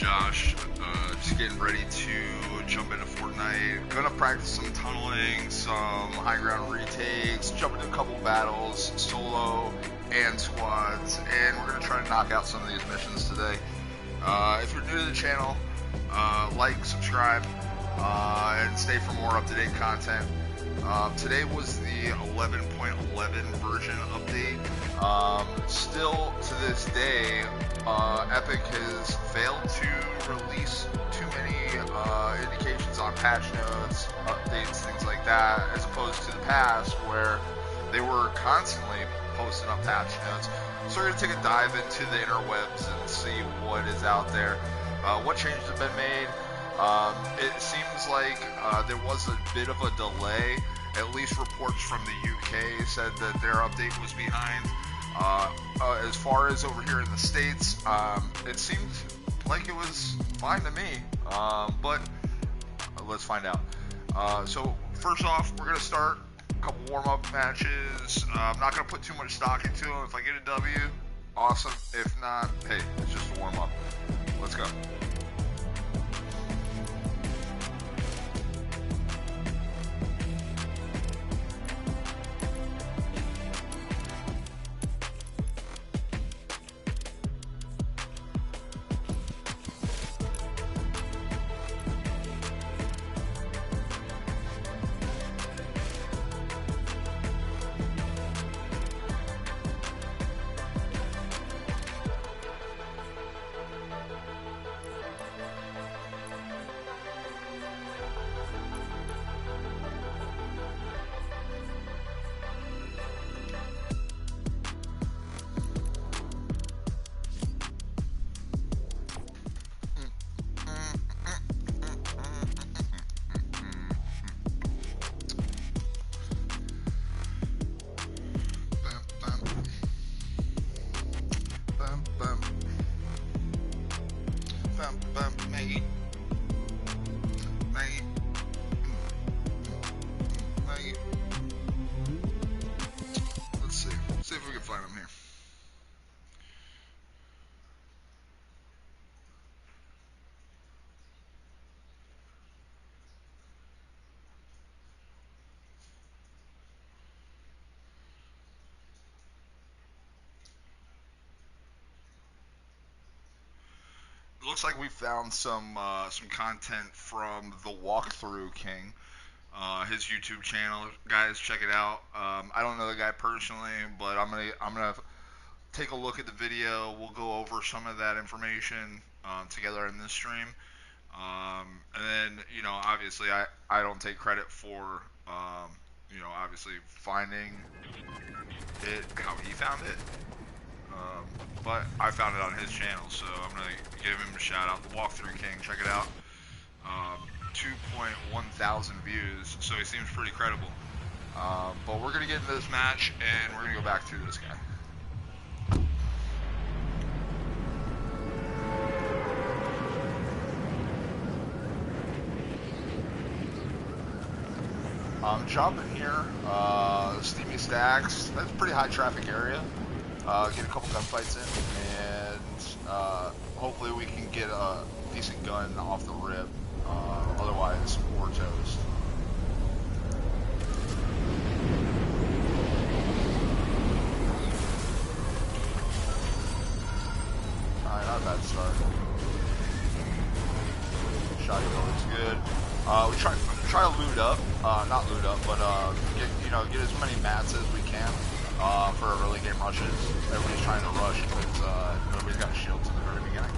Josh, just getting ready to jump into Fortnite. Gonna practice some tunneling, some high ground retakes, jump into a couple battles, solo and squads, and we're gonna try to knock out some of these missions today. If you're new to the channel, like, subscribe, and stay for more up-to-date content. Today was the 11.11 version update. Still to this day, Epic has failed to release too many indications on patch notes, updates, things like that, as opposed to the past where they were constantly posting up patch notes. So we're going to take a dive into the interwebs and see what is out there, what changes have been made. It seems like there was a bit of a delay. At least reports from the UK said that their update was behind. As far as over here in the States, it seemed like it was fine to me, but let's find out. So first off, we're going to start a couple warm-up matches. I'm not going to put too much stock into them. If I get a W, awesome. If not, hey, it's just a warm-up. Let's go. Let's see if we can find them here. Looks like we found some content from the Walkthrough King, his YouTube channel. Guys, check it out. I don't know the guy personally, but I'm gonna take a look at the video. We'll go over some of that information together in this stream, and then obviously I don't take credit for obviously finding it how he found it. But I found it on his channel, so I'm going to give him a shout out. The Walkthrough King, check it out. 2.1 thousand views, so he seems pretty credible. But we're going to get into this match, and we're going to go back through this guy. I'm jumping here, Steamy Stacks. That's a pretty high traffic area. Get a couple gunfights in, and hopefully we can get a decent gun off the rip. Otherwise, we're toast. Alright, not a bad start. Shotty always good. We try to loot up, not loot up, but get as many mats as we can. For early game rushes. Everybody's trying to rush because nobody's got shields in the very beginning.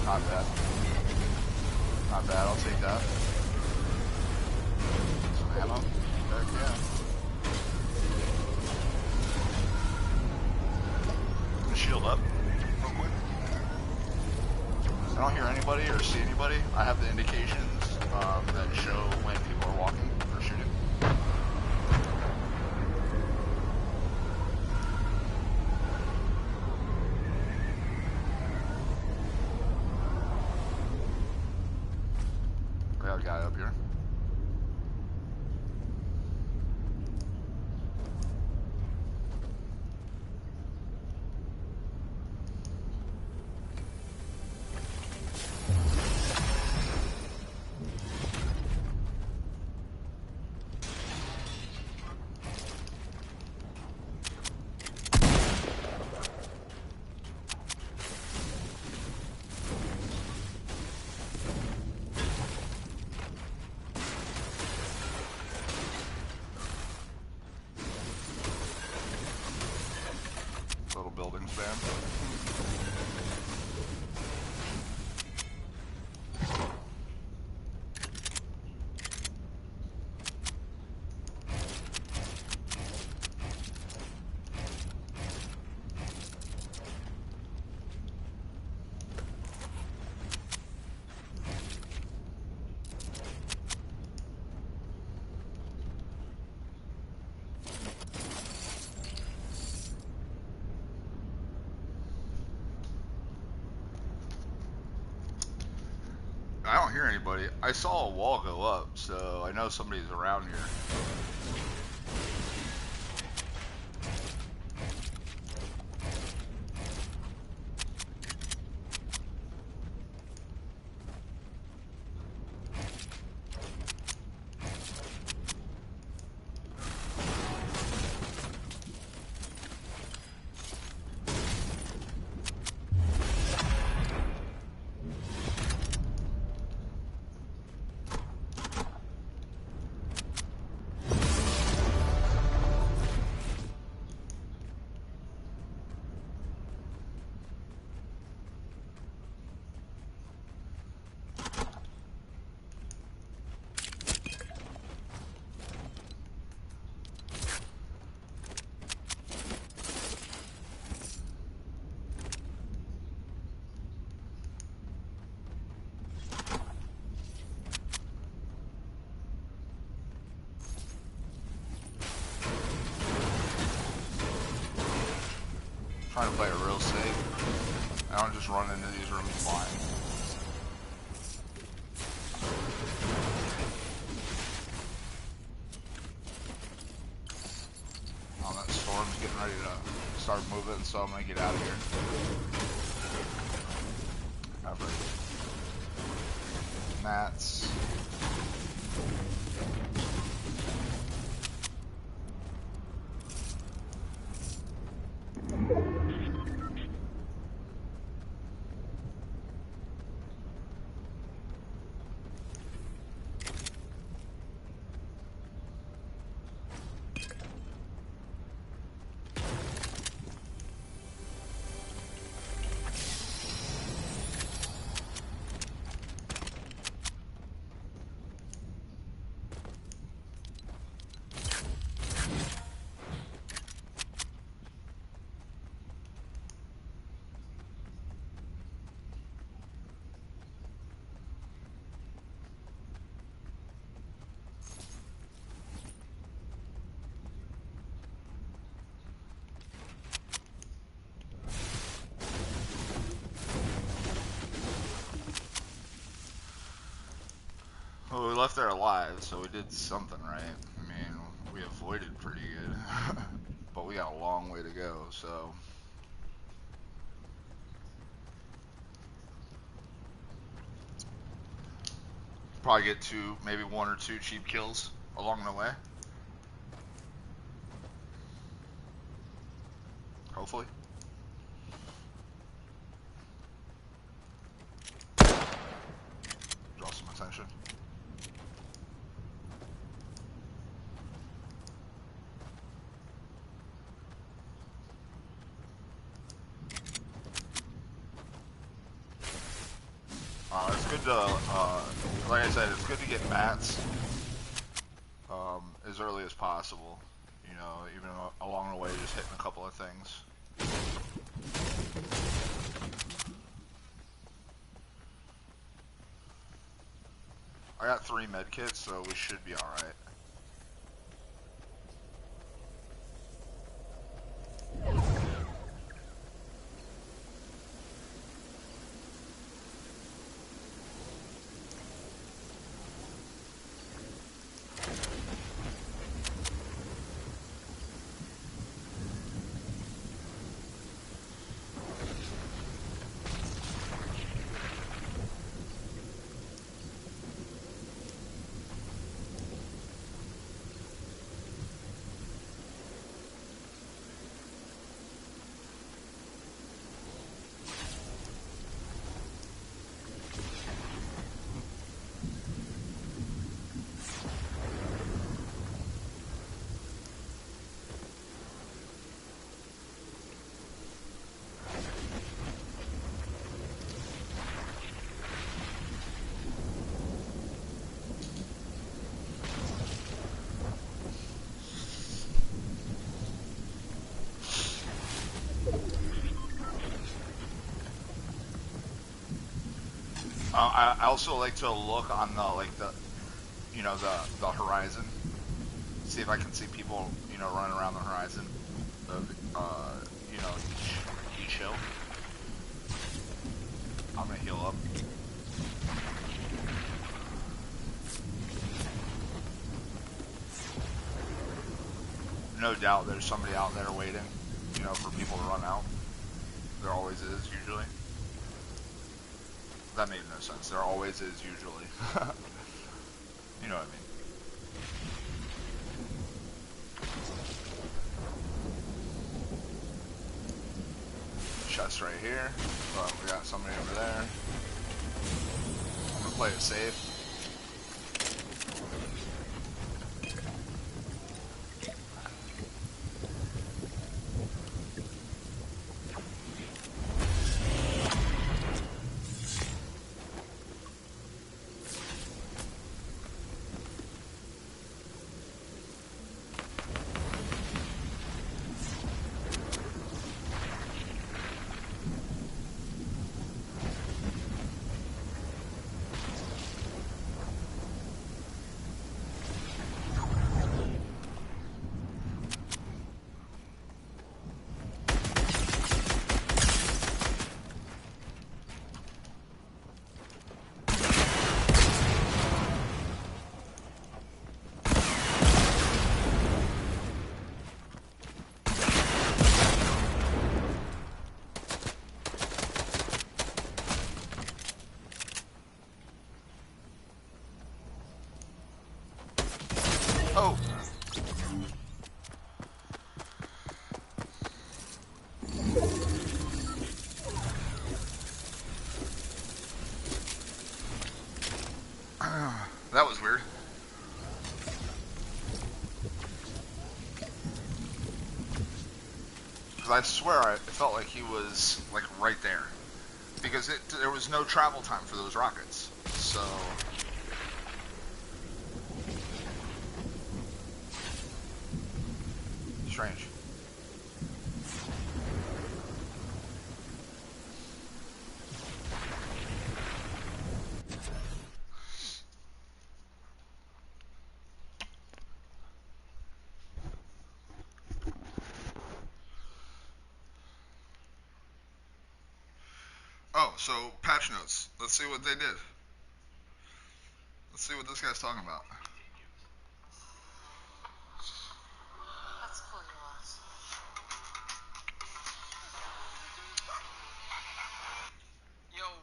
Not bad. Not bad, I'll take that. Some ammo. Heck yeah. build up real quick. I don't hear anybody or see anybody. I have the indications that show when people are walking or shooting. We got a guy up here. Little building span. I don't hear anybody. I saw a wall go up, so I know somebody's around here. Trying to play it real safe. I don't just run into these rooms blind. Oh, that storm's getting ready to start moving, so I'm gonna get out of here. Cover. Mats. Well, we left there alive, so we did something right. I mean, we avoided pretty good. But we got a long way to go, so... Probably get maybe one or two cheap kills along the way. Hopefully. Draw some attention. It's good to, like I said, it's good to get mats as early as possible. You know, even along the way, just hitting a couple of things. I got 3 medkits, so we should be alright. I also like to look on the you know, the horizon, see if I can see people, you know, running around the horizon of you know, each hill. I'm gonna heal up. No doubt there's somebody out there waiting, you know, for people to run out. There always is, usually. That made no sense. There always is, usually. You know what I mean. Chest right here. Oh, we got somebody over there. I'm gonna play it safe. Oh! That was weird. Because I swear it felt like he was, like, right there. Because there was no travel time for those rockets. So... strange. Oh, so patch notes. Let's see what they did. Let's see what this guy's talking about.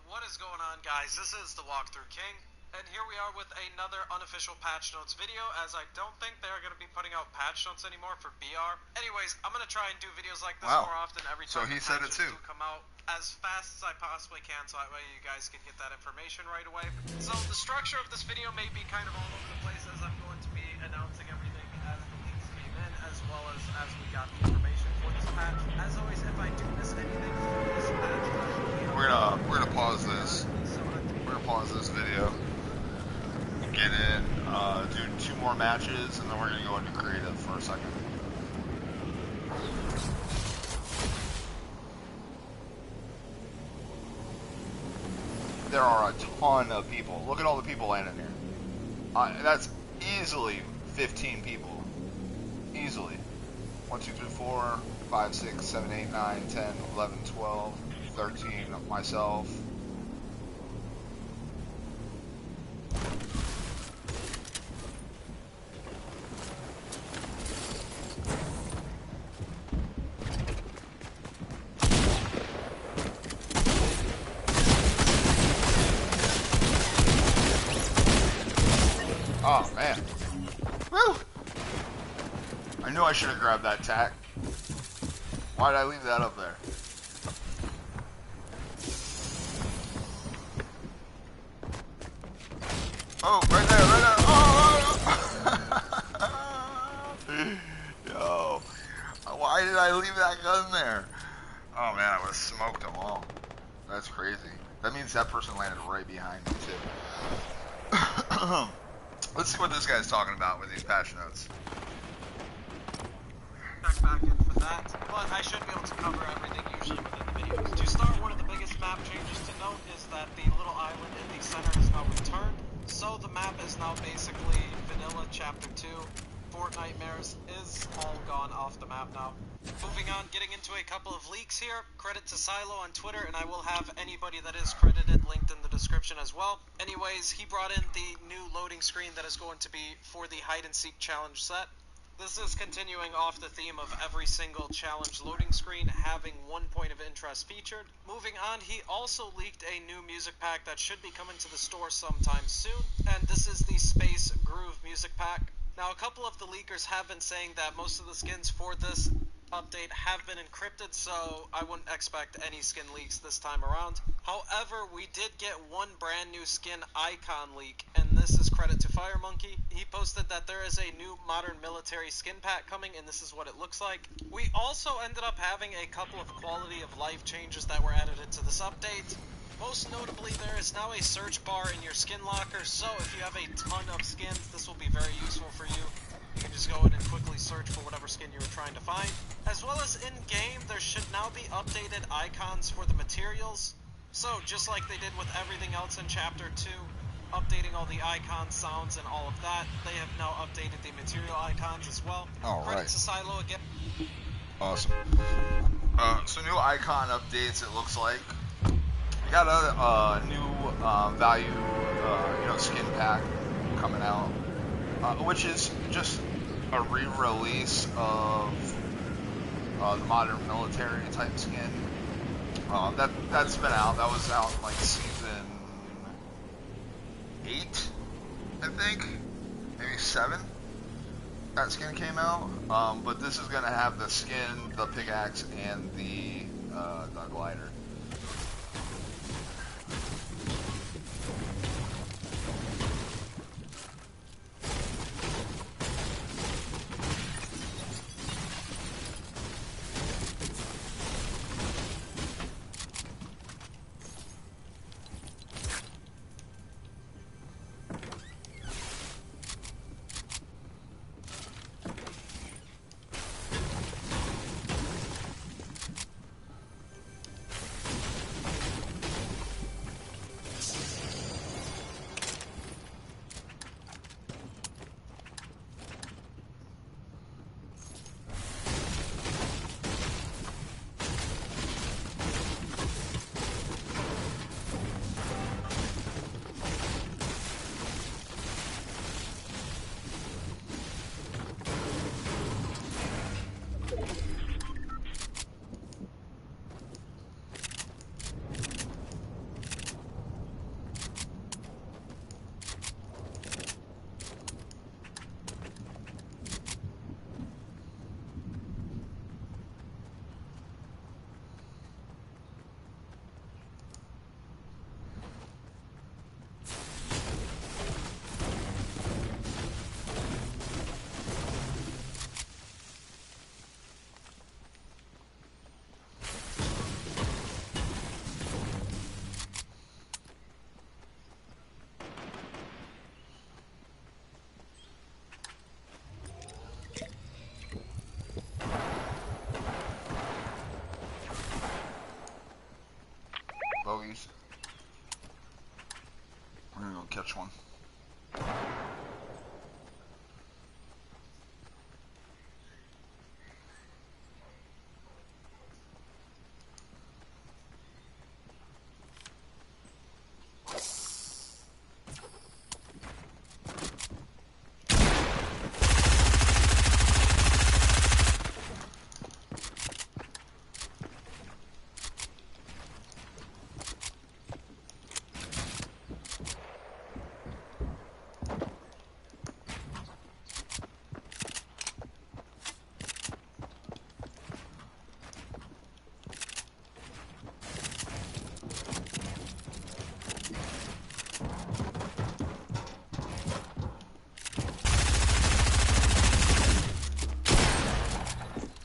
What is going on, guys? This is the Walkthrough King, and here we are with another unofficial patch notes video, as I don't think they're going to be putting out patch notes anymore for BR. Anyways, I'm going to try and do videos like this more often every time he said it too. do come out as fast as I possibly can, so that way you guys can get that information right away. So the structure of this video may be kind of all over the place, as I'm going to be announcing everything as the leaks came in, as well as we got the information for this patch. As always, if I do miss anything for this patch, we're gonna pause this. We're gonna pause this video. Get in, do 2 more matches, and then we're gonna go into creative for a second. there are a ton of people. Look at all the people landing here. That's easily 15 people. Easily. 1, 2, 3, 4, 5, 6, 7, 8, 9, 10, 11, 12, 13, myself. Oh, man. Woo! I knew I should have grabbed that tack. Why did I leave that up there? Oh, right there, right there. Oh! Yo. Why did I leave that gun there? Oh, man, I would have smoked them all. That's crazy. That means that person landed right behind me, too. Let's see what this guy's talking about with these patch notes. Check back in for that, but I should be able to cover everything usually within the videos. To start, one of the biggest map changes to note is that the little island in the center is now returned. So the map is now basically vanilla chapter 2. Fortnitemares is all gone off the map now. Moving on, getting into a couple of leaks here. Credit to Silo on Twitter, and I will have anybody that is credited linked in the description as well. Anyways, he brought in the new loading screen that is going to be for the hide and seek challenge set. This is continuing off the theme of every single challenge loading screen having one point of interest featured. Moving on, he also leaked a new music pack that should be coming to the store sometime soon, and this is the Space Groove music pack. Now, a couple of the leakers have been saying that most of the skins for this update have been encrypted, so I wouldn't expect any skin leaks this time around. However, we did get one brand new skin icon leak, and this is credit to FireMonkey. He posted that there is a new modern military skin pack coming, and this is what it looks like. We also ended up having a couple of quality of life changes that were added into this update. Most notably, there is now a search bar in your skin locker, so if you have a ton of skins, this will be very useful for you. You can just go in and quickly search for whatever skin you were trying to find. As well as in-game, there should now be updated icons for the materials. So, just like they did with everything else in Chapter 2, updating all the icons, sounds, and all of that, they have now updated the material icons as well. All Credit right. to Silo again. Awesome. So new icon updates, it looks like. We got a new value, skin pack coming out, which is just a re-release of the modern military type skin. That's been out. That was out in like season 8, I think, maybe 7. That skin came out, but this is gonna have the skin, the pickaxe, and the glider. catch one.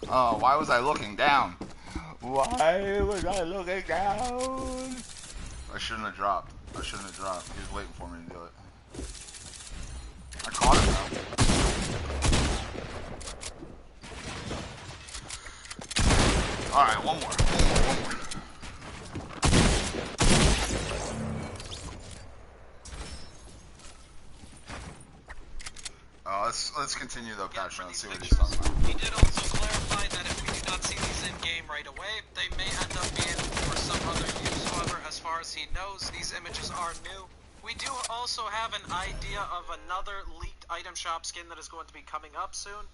Oh, why was I looking down? Why was I looking down? I shouldn't have dropped. I shouldn't have dropped. He was waiting for me to do it. I caught him though. Alright, one more. Let's continue though, Patrick. Let's see what he's talking about. He did also clarify that if we do not see these in-game right away, they may end up being for some other use. However, as far as he knows, these images are new. We do also have an idea of another leaked item shop skin that is going to be coming up soon.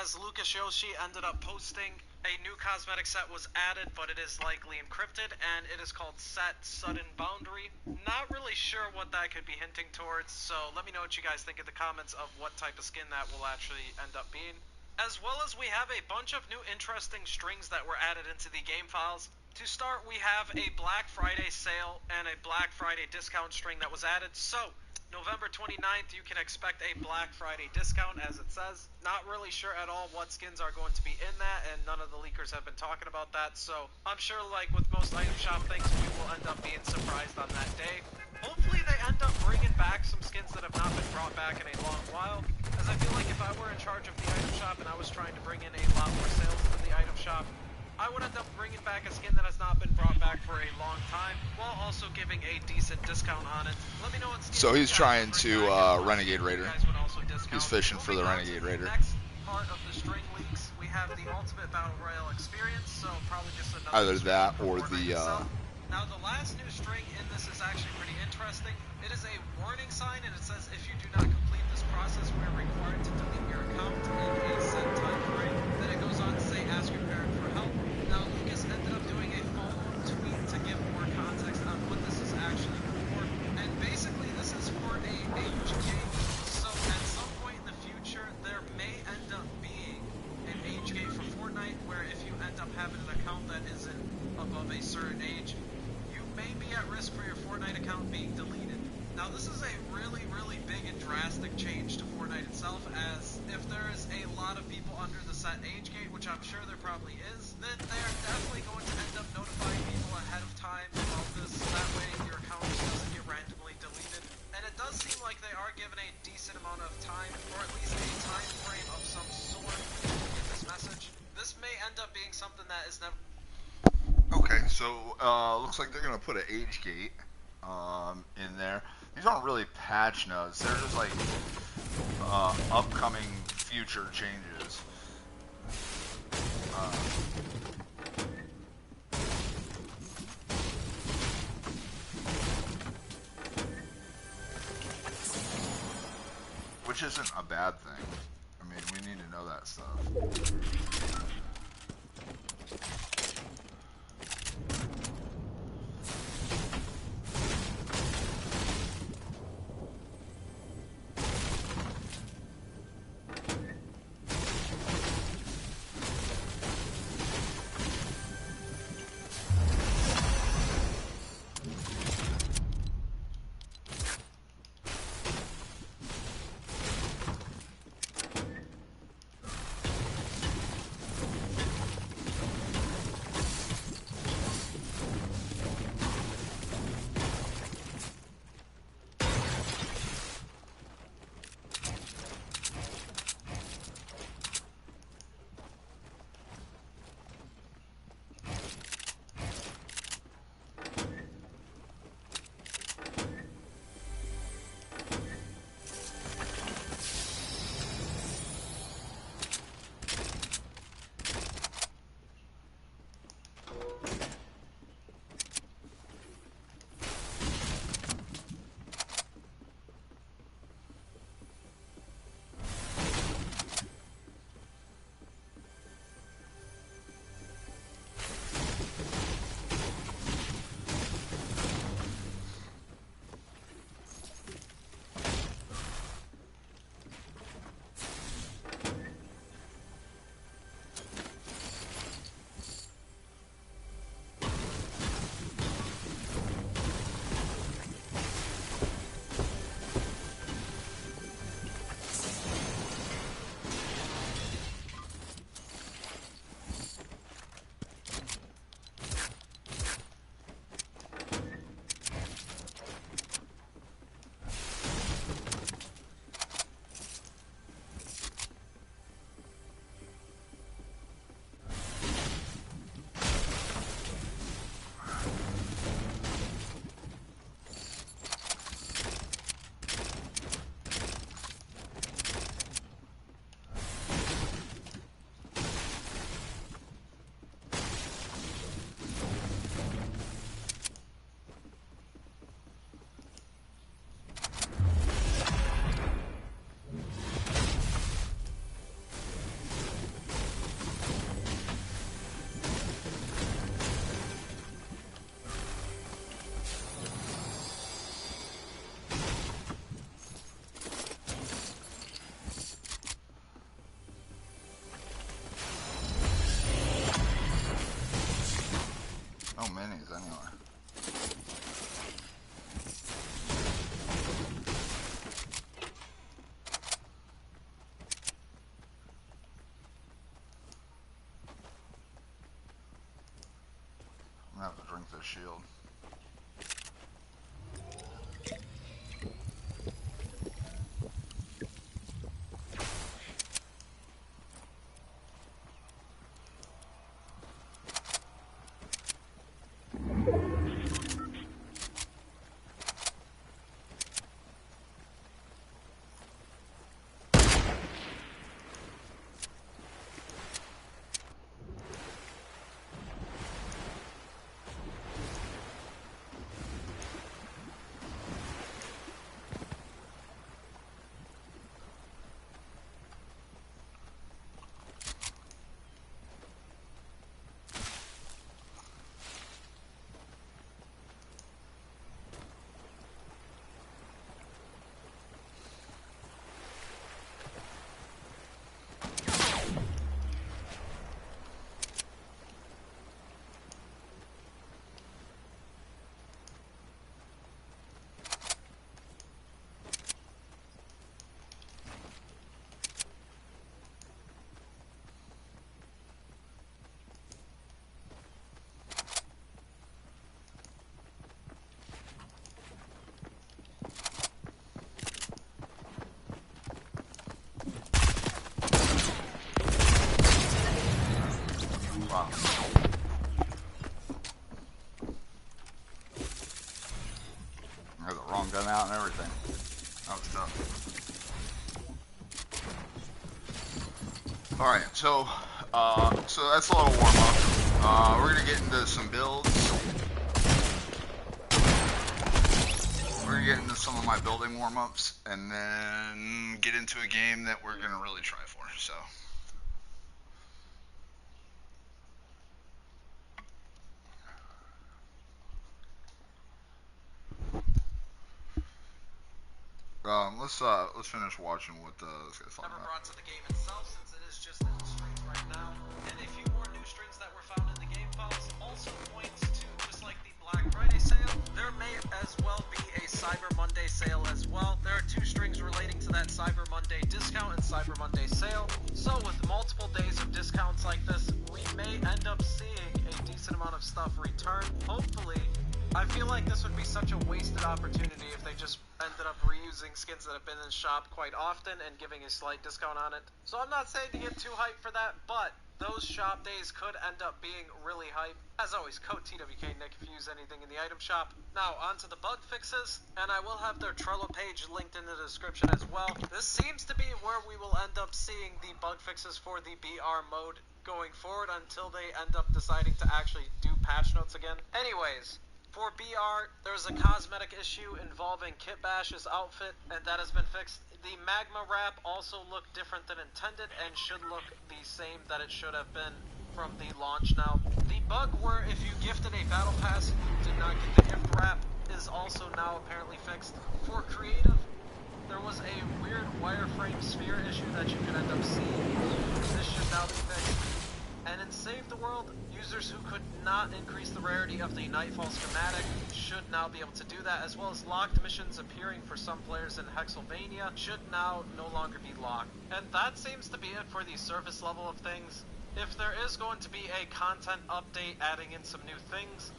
As Lucas Yoshi ended up posting, a new cosmetic set was added, but it is likely encrypted, and it is called Set Sudden Boundary. Not really sure what that could be hinting towards, so let me know what you guys think in the comments of what type of skin that will actually end up being. As well as we have a bunch of new interesting strings that were added into the game files. To start, we have a Black Friday sale and a Black Friday discount string that was added, so November 29th, you can expect a Black Friday discount, as it says. Not really sure at all what skins are going to be in that, and none of the leakers have been talking about that, so I'm sure, like with most item shop things, we will end up being surprised on that day. Hopefully they end up bringing back some skins that have not been brought back in a long while, as I feel like if I were in charge of the item shop and I was trying to bring in a lot more sales to the item shop, I would end up bringing back a skin that has not been brought back for a long time, while also giving a decent discount on it. Let me know what skin So he's trying to Renegade Raider. He's fishing for the Renegade Raider. Next part of the string leaks, we have the Ultimate Battle Royale experience, so probably just another either that or the Now the last new string in this is actually pretty interesting. It is a warning sign, and it says if you do not complete this process, we are required to delete your account in a set time frame. Then it goes on to say ask your parent for help. Now, Lucas ended up doing a full tweet to give more context on what this is actually for, and basically this is for a age gate, so at some point in the future, there may end up being an age gate for Fortnite, where if you end up having an account that isn't above a certain age, you may be at risk for your Fortnite account being deleted. Now, this is a really, really big and drastic change to Fortnite itself, as if there is a lot of people under the set age gate, which I'm sure there probably is, then they're definitely going to end up notifying people ahead of time about this. That way your account just doesn't get randomly deleted. And it does seem like they are given a decent amount of time, or at least a time frame of some sort to get this message. This may end up being something that is never... Okay, so looks like they're gonna put an age gate in there. These aren't really patch notes. They're just like upcoming future changes. Which isn't a bad thing. I mean, we need to know that stuff. I have to drink this shield. Wow. I had the wrong gun out and everything. That was tough. Alright, so that's a little warm up. We're gonna get into some builds. We're gonna get into some of my building warm ups and then get into a game that we're gonna really try for. So let's finish watching what this guy's talking Never about. brought to the game itself, since it is just in the strings right now. And a few more new strings that were found in the game files also points to, just like the Black Friday sale, there may as well be a Cyber Monday sale as well. There are two strings relating to that Cyber Monday discount and Cyber Monday sale. So with multiple days of discounts like this, we may end up seeing a decent amount of stuff return. Hopefully. I feel like this would be such a wasted opportunity if they just ended up reusing skins that have been in the shop quite often and giving a slight discount on it. So I'm not saying to get too hyped for that, but those shop days could end up being really hype. As always, code TWKNICK if you use anything in the item shop. Now, on to the bug fixes, and I will have their Trello page linked in the description as well. This seems to be where we will end up seeing the bug fixes for the BR mode going forward until they end up deciding to actually do patch notes again. Anyways, for BR, there's a cosmetic issue involving Kit Bash's outfit, and that has been fixed. The magma wrap also looked different than intended and should look the same that it should have been from the launch now. The bug where if you gifted a battle pass and you did not get the gift wrap is also now apparently fixed. For creative, there was a weird wireframe sphere issue that you could end up seeing. This should now be fixed. And in Save the World, users who could not increase the rarity of the Nightfall schematic should now be able to do that, as well as locked missions appearing for some players in Hexylvania should now no longer be locked. And that seems to be it for the surface level of things. If there is going to be a content update adding in some new things,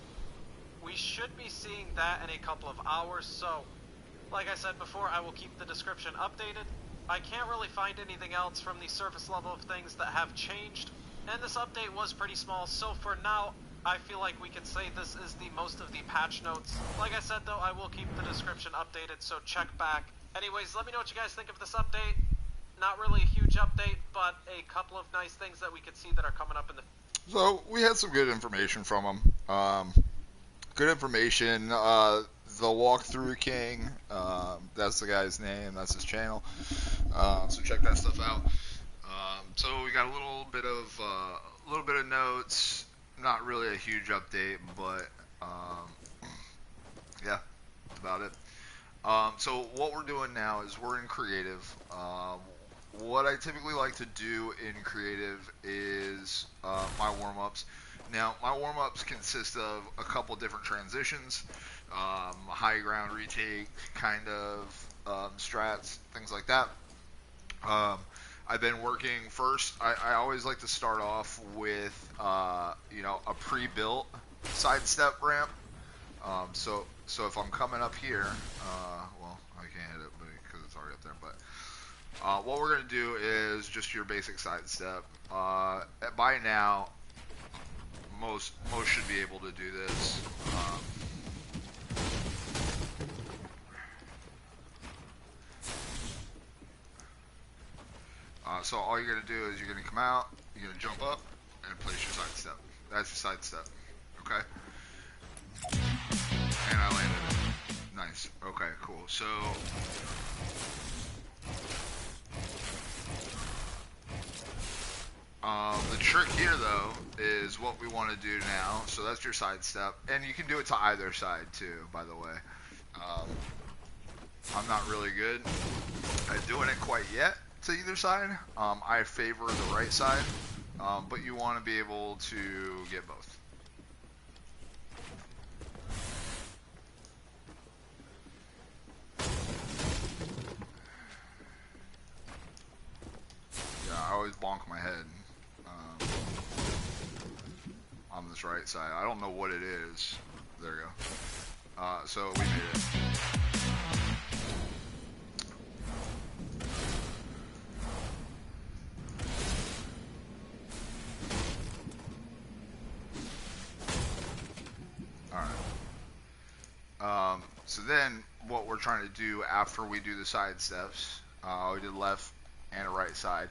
we should be seeing that in a couple of hours, so like I said before, I will keep the description updated. I can't really find anything else from the surface level of things that have changed. And this update was pretty small, so for now, I feel like we can say this is the most of the patch notes. Like I said though, I will keep the description updated, so check back. Anyways, let me know what you guys think of this update. Not really a huge update, but a couple of nice things that we could see that are coming up in the... So we had some good information from him. Good information. The Walkthrough King, that's the guy's name, that's his channel. So check that stuff out. So we got a little bit of notes, not really a huge update, but yeah, that's about it. So what we're doing now is we're in creative. What I typically like to do in creative is my warm-ups. Now, my warm-ups consist of a couple different transitions, high ground retake kind of strats, things like that. I've been working first. I always like to start off with a pre-built sidestep ramp. So if I'm coming up here, well, I can't hit it because it's already up there. But what we're gonna do is just your basic sidestep. By now, most should be able to do this. So all you're gonna do is you're gonna come out, you're gonna jump up, and place your sidestep. That's your sidestep. Okay. And I landed it. Nice. Okay, cool. So the trick here, though, is what we want to do now. So that's your sidestep, and you can do it to either side too. By the way, I'm not really good at doing it quite yet to either side. I favor the right side, but you want to be able to get both. I always bonk my head on this right side. I don't know what it is. There we go. So we made it. Alright. So then what we're trying to do after we do the side steps, we did left and a right side.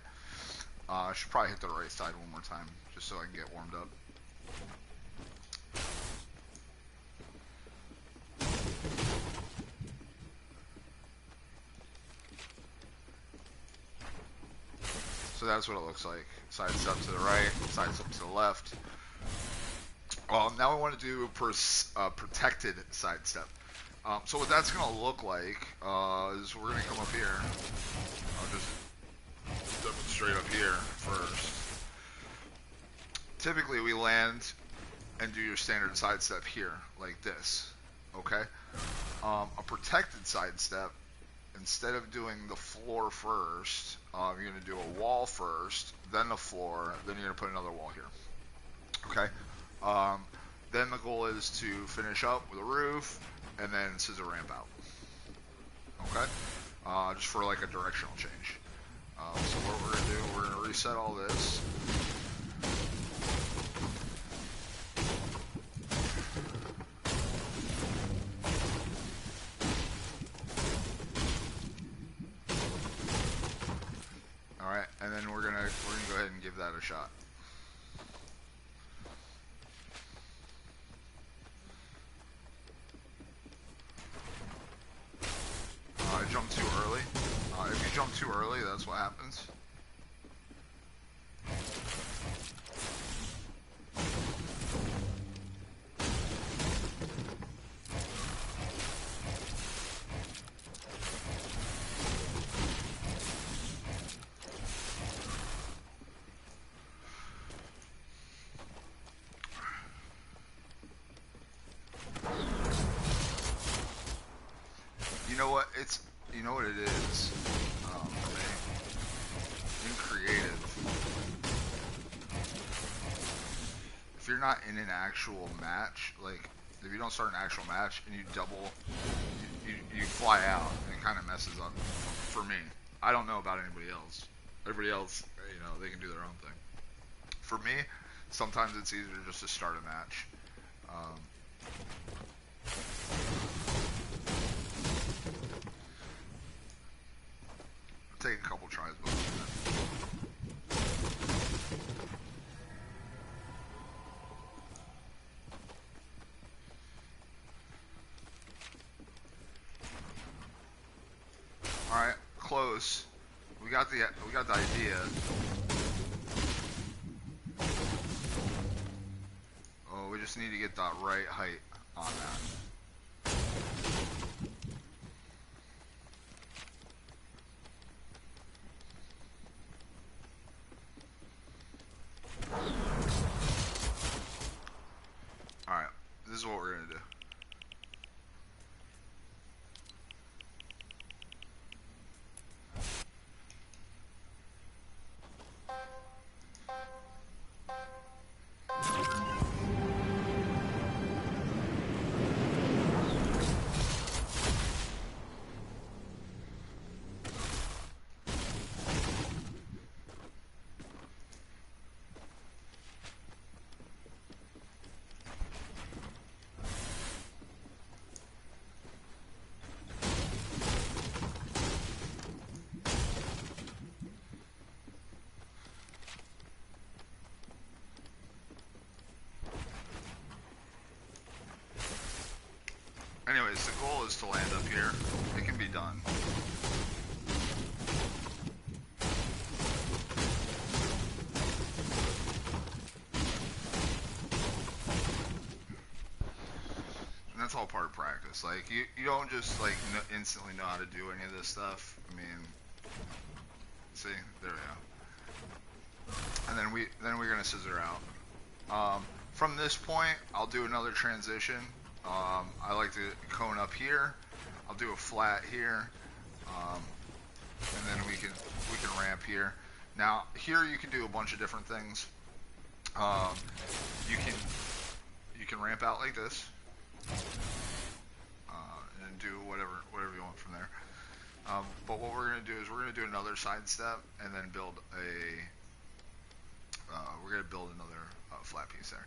I should probably hit the right side one more time, just so I can get warmed up. So that's what it looks like. Side step to the right, side step to the left. Now we want to do protected side step. So what that's going to look like is we're going to come up here. I'll just demonstrate up here first. Typically we land and do your standard side step here, like this, okay? A protected side step, instead of doing the floor first, you're going to do a wall first, then the floor, then you're going to put another wall here, okay? Then the goal is to finish up with a roof, and then scissor ramp out, okay? Just for like a directional change. So what we're going to do, we're going to reset all this. Alright, and then we're gonna go ahead and give that a shot. I jumped too early. If you jump too early, that's what happens. You know what it is, for me, in creative, if you're not in an actual match, like, if you don't start an actual match and you double, you fly out, and it kind of messes up, for me. I don't know about anybody else. Everybody else, you know, they can do their own thing. For me, sometimes it's easier just to start a match. Take a couple tries, but all right, close. We got the idea. Oh, we just need to get that right height on that. Alright, this is what we're going to do. anyways, the goal is to land up here. It can be done. And that's all part of practice. Like, you don't just, like, instantly know how to do any of this stuff. I mean, see? There we go. And then we're going to scissor out. From this point, I'll do another transition. I like to cone up here. I'll do a flat here, and then we can ramp here. Now here you can do a bunch of different things. You can ramp out like this, and do whatever you want from there. But what we're gonna do is we're gonna do another side step, and then build another flat piece there.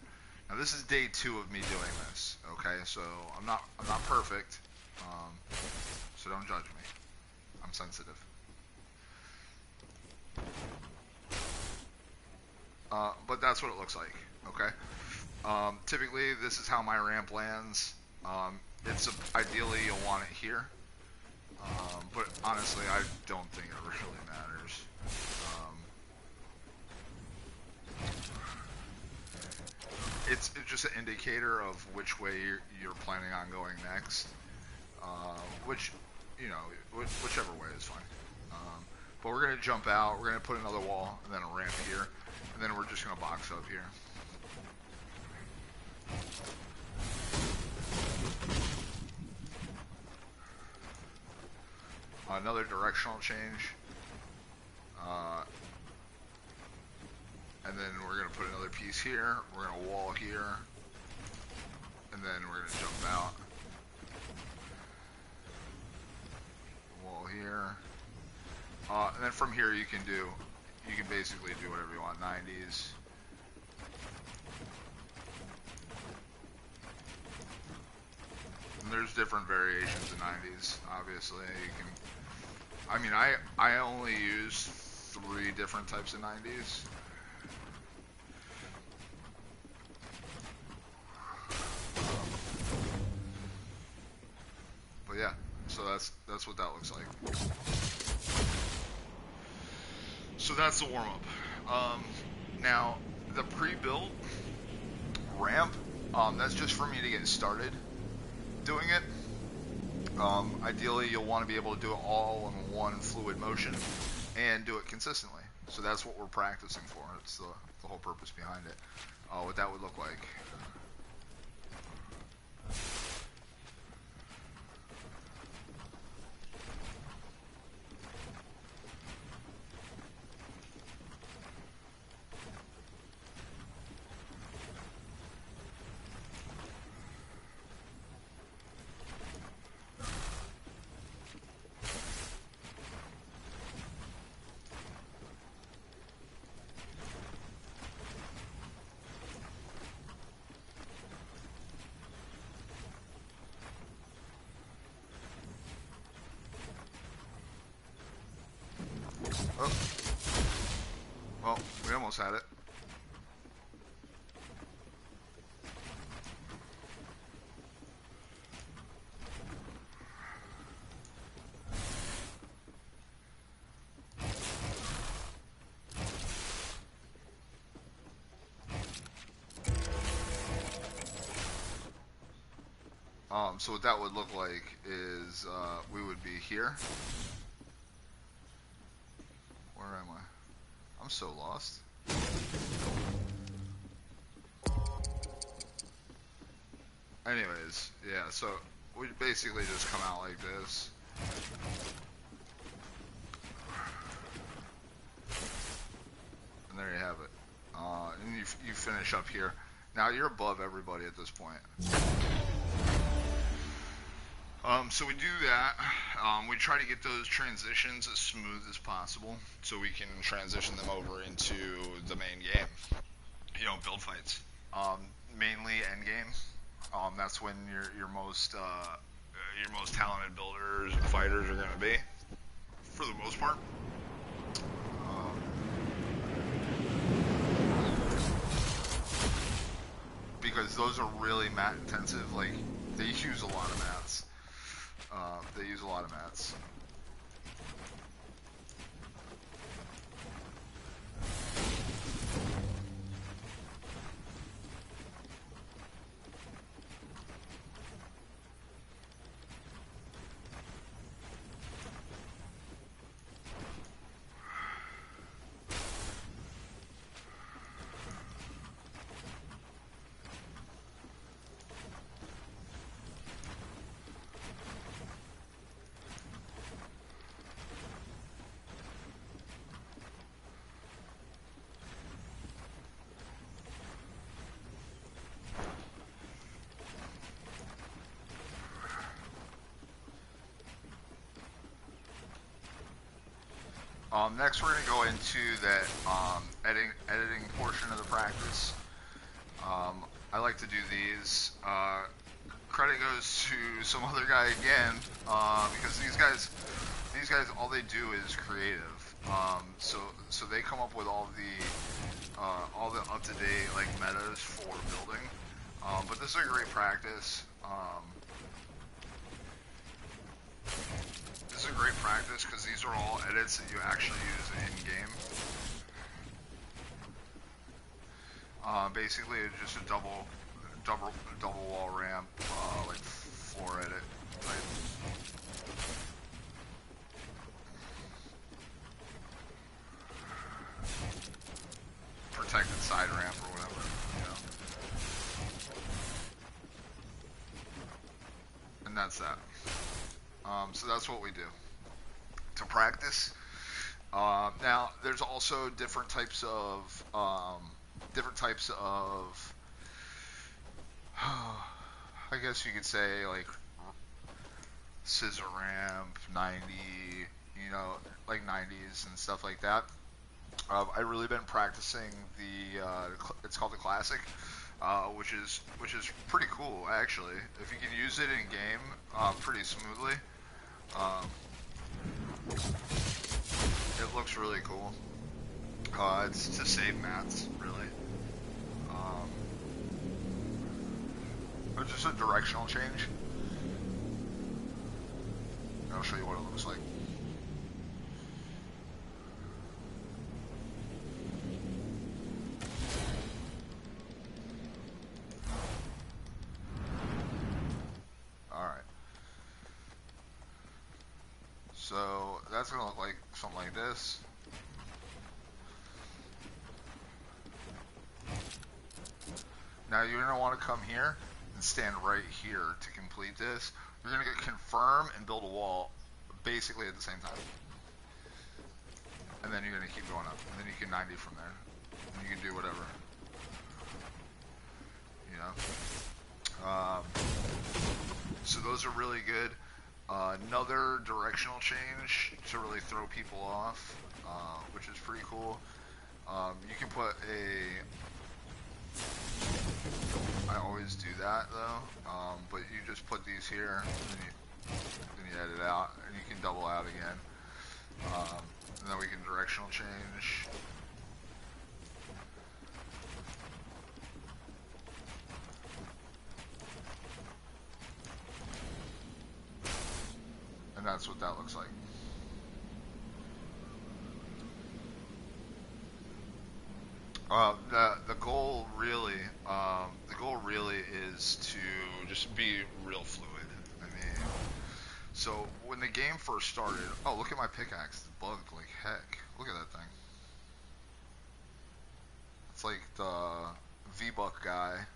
Now this is day 2 of me doing this, okay? So I'm not perfect, so don't judge me. I'm sensitive. But that's what it looks like, okay? Typically this is how my ramp lands. Ideally you'll want it here, but honestly I don't think it really matters. It's just an indicator of which way you're planning on going next, whichever way is fine. But we're going to jump out, we're going to put another wall, and then a ramp here, and then we're just going to box up here. Another directional change. And then we're going to put another piece here, we're going to wall here, and then we're going to jump out. Wall here. And then from here you can basically do whatever you want, 90s. And there's different variations of 90s, obviously. I only use 3 different types of 90s. But yeah, so that's what that looks like. So that's the warm-up. Now, the pre-built ramp, that's just for me to get started doing it. Ideally, you'll want to be able to do it all in one fluid motion and do it consistently. So that's what we're practicing for. It's the whole purpose behind it. What that would look like. Oh. Well, we almost had it. So what that would look like is we would be here. Where am I? I'm so lost. Anyways, yeah, so we basically just come out like this. And there you have it. And you finish up here. Now you're above everybody at this point. So we do that. We try to get those transitions as smooth as possible so we can transition them over into the main game. Build fights. Mainly end game. That's when your most talented builders and fighters are going to be, for the most part. Because those are really mat intensive. Like, they use a lot of mats. They use a lot of mats. Next, we're going to go into that editing portion of the practice. I like to do these. Credit goes to some other guy again, because these guys, all they do is creative. So they come up with all the up-to-date like metas for building. But this is a great practice. This is a great practice because these are all edits that you actually use in-game. Basically, it's just a double wall ramp, like floor edit type. Protected side ramp or whatever, you know. And that's that. So that's what we do to practice. Now, there's also different types of I guess you could say like scissor ramp, 90, you know, like 90s and stuff like that. I've really been practicing it's called the Classic, which is pretty cool actually. If you can use it in game pretty smoothly, it looks really cool. It's to save mats, really. It's just a directional change. I'll show you what it looks like. Alright. So that's going to look like something like this. Now you're going to want to come here and stand right here to complete this. You're going to get confirm and build a wall basically at the same time. And then you're going to keep going up. And then you can 90 from there. And you can do whatever. You know? So those are really good. Another directional change to really throw people off, which is pretty cool. You can put I always do that though, but you just put these here, and then you edit out, and you can double out again. And then we can directional change. And that's what that looks like. The goal really is to just be real fluid. I mean, so when the game first started, oh, look at my pickaxe, it's bugged like heck. Look at that thing. It's like the V-Buck guy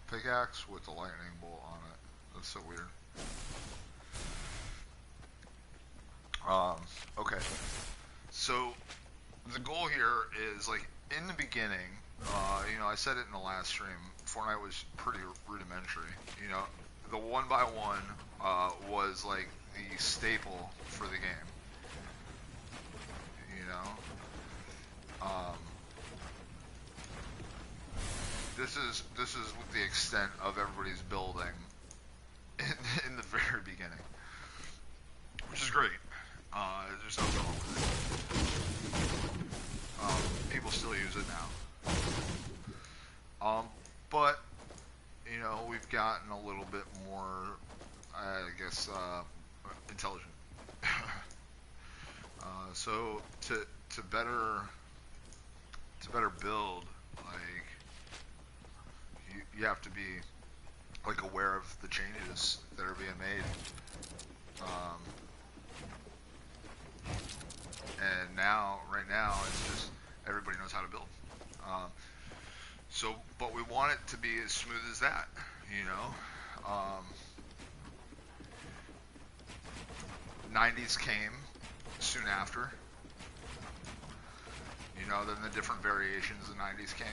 pickaxe with the lightning bolt on it. That's so weird. Okay. So the goal here is like in the beginning, you know, I said it in the last stream, Fortnite was pretty rudimentary. You know, the 1x1 was like the staple for the game. You know, this is the extent of everybody's building in the very beginning, which is great. There's nothing wrong with it. People still use it now. But, you know, we've gotten a little bit more, I guess intelligent. So to better build, like you have to be like aware of the changes that are being made. And right now, it's just everybody knows how to build. But we want it to be as smooth as that, you know. 90s came soon after. You know, then the different variations of the 90s came.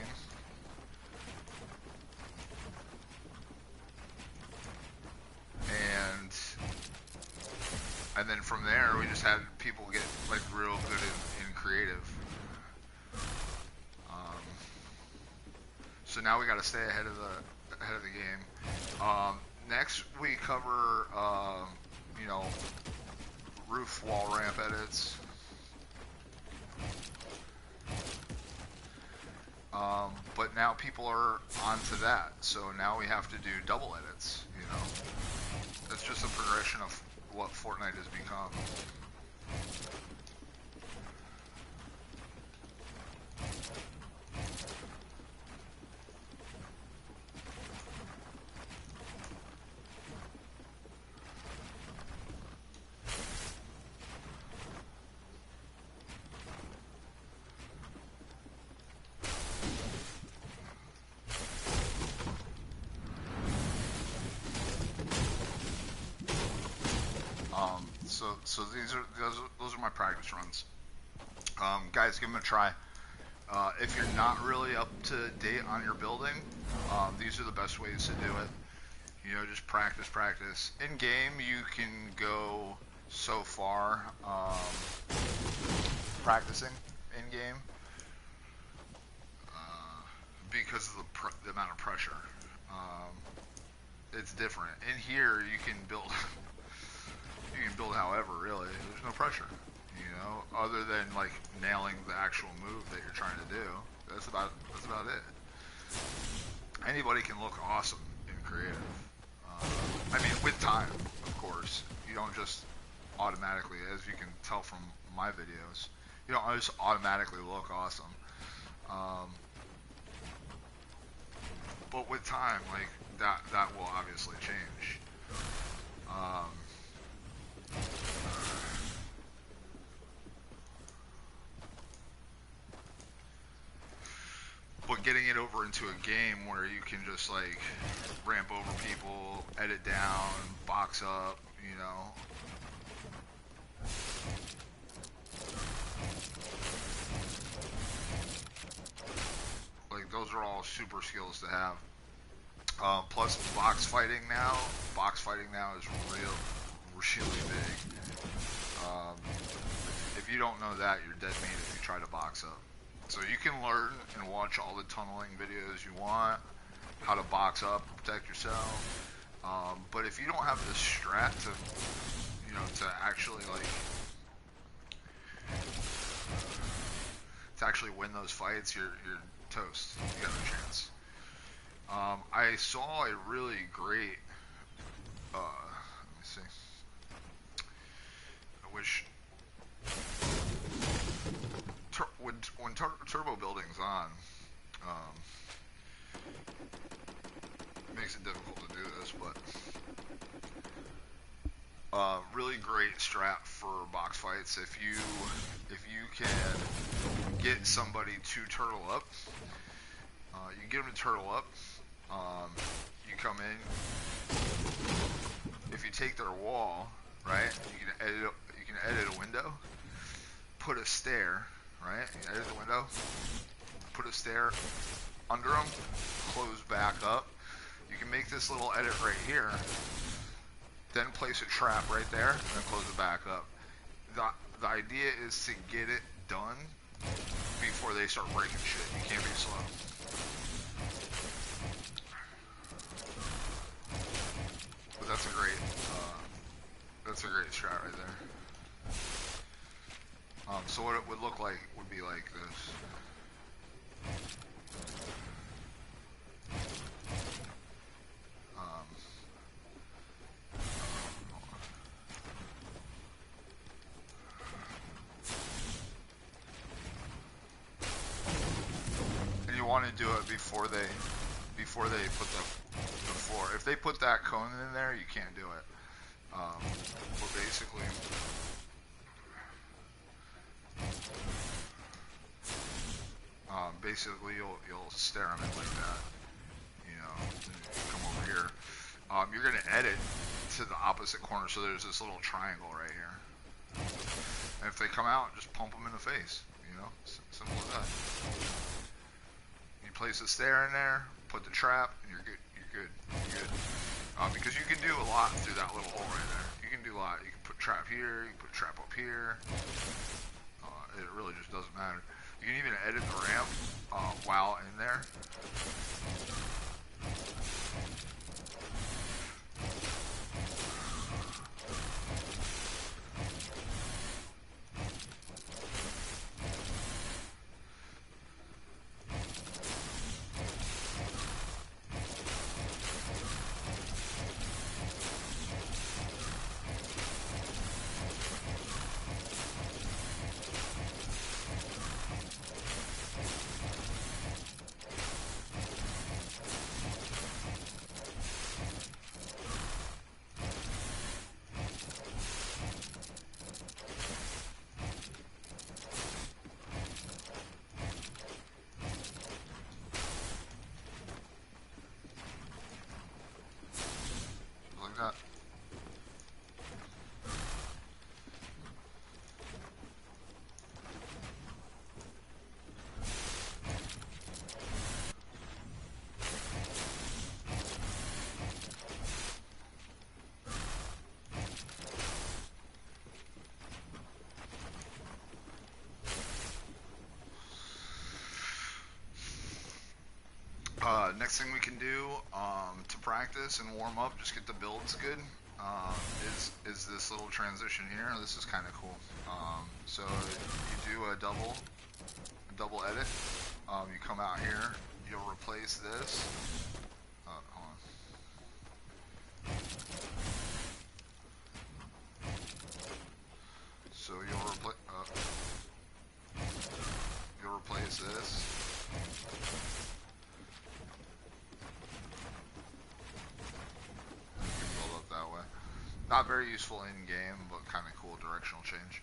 And then from there, we just had people get like real good in creative. So now we got to stay ahead of the game. Next, we cover you know, roof wall ramp edits. But now people are onto that, so now we have to do double edits. You know, that's just a progression of what Fortnite has become. So those are my practice runs. Guys, give them a try. If you're not really up to date on your building, these are the best ways to do it. You know, just practice. In game, you can go so far practicing in game because of the amount of pressure. It's different. In here, you can build. You can build however, really. There's no pressure, you know, other than like nailing the actual move that you're trying to do. That's about it. Anybody can look awesome in creative. I mean, with time, of course. You don't just automatically, as you can tell from my videos, you don't just automatically look awesome. But with time, like that will obviously change. But getting it over into a game where you can just like ramp over people, edit down, box up, you know. Like those are all super skills to have. Plus box fighting now is really big. If you don't know that, you're dead meat if you try to box up. So you can learn and watch all the tunneling videos you want, how to box up, protect yourself. But if you don't have the strat to actually win those fights, you're toast. You got no chance. I saw a really great. Let me see. I wish. When turbo building's on, it makes it difficult to do this, but really great strat for box fights. If you can get somebody to turtle up, you get them to turtle up. You come in. If you take their wall, right, you can edit a window. Put a stair. Right? You edit the window, put a stair under them, close back up. You can make this little edit right here, then place a trap right there, and then close it back up. The idea is to get it done before they start breaking shit. You can't be slow. But that's a great strat right there. So what it would look like would be like this. do it before they put the floor. If they put that cone in there, you can't do it. But basically you'll stare them in like that. You know, come over here. You're gonna edit to the opposite corner, so there's this little triangle right here. And if they come out, just pump them in the face. You know, simple as that. You place a stare in there, put the trap, and you're good. You're good. You're good. Because you can do a lot through that little hole right there. You can do a lot. You can put trap here. You can put trap up here. It really just doesn't matter. You can even edit the ramp while in there. Like that. Next thing we can do to practice and warm up, just get the builds good, is this little transition here. This is kind of cool. So you do a double edit. You come out here, you'll replace this. Hold on. So you'll replace this. Not very useful in game, but kind of cool directional change.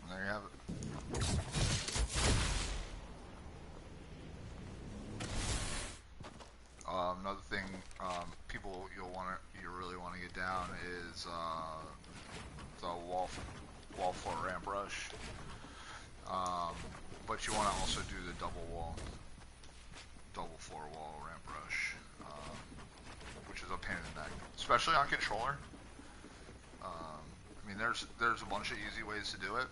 And there you have it. Another thing, you really want to get down is the wall floor ramp rush. But you want to also do the double floor wall ramp rush, which is a pain in the neck, especially on controller. I mean, there's a bunch of easy ways to do it.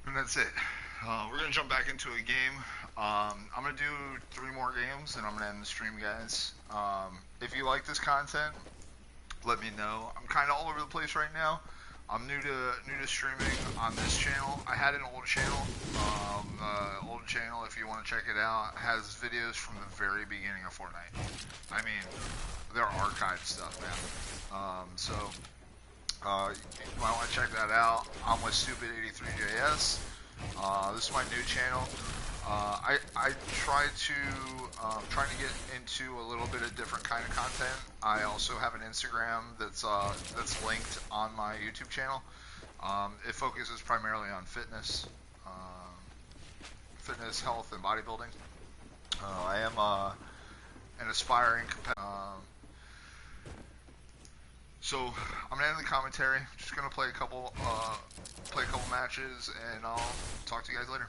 And that's it. We're going to jump back into a game. I'm going to do 3 more games, and I'm going to end the stream, guys. If you like this content, let me know. I'm kind of all over the place right now. I'm new to streaming on this channel. I had an old channel. The old channel, if you want to check it out, has videos from the very beginning of Fortnite. I mean, they're archived stuff, man. So you might want to check that out. I'm with Stupid83JS. This is my new channel. I try to trying to get into a little bit of different kind of content. I also have an Instagram that's linked on my YouTube channel. It focuses primarily on fitness, health, and bodybuilding. I am an aspiring competitor. So I'm gonna end the commentary. Just gonna play a couple matches, and I'll talk to you guys later.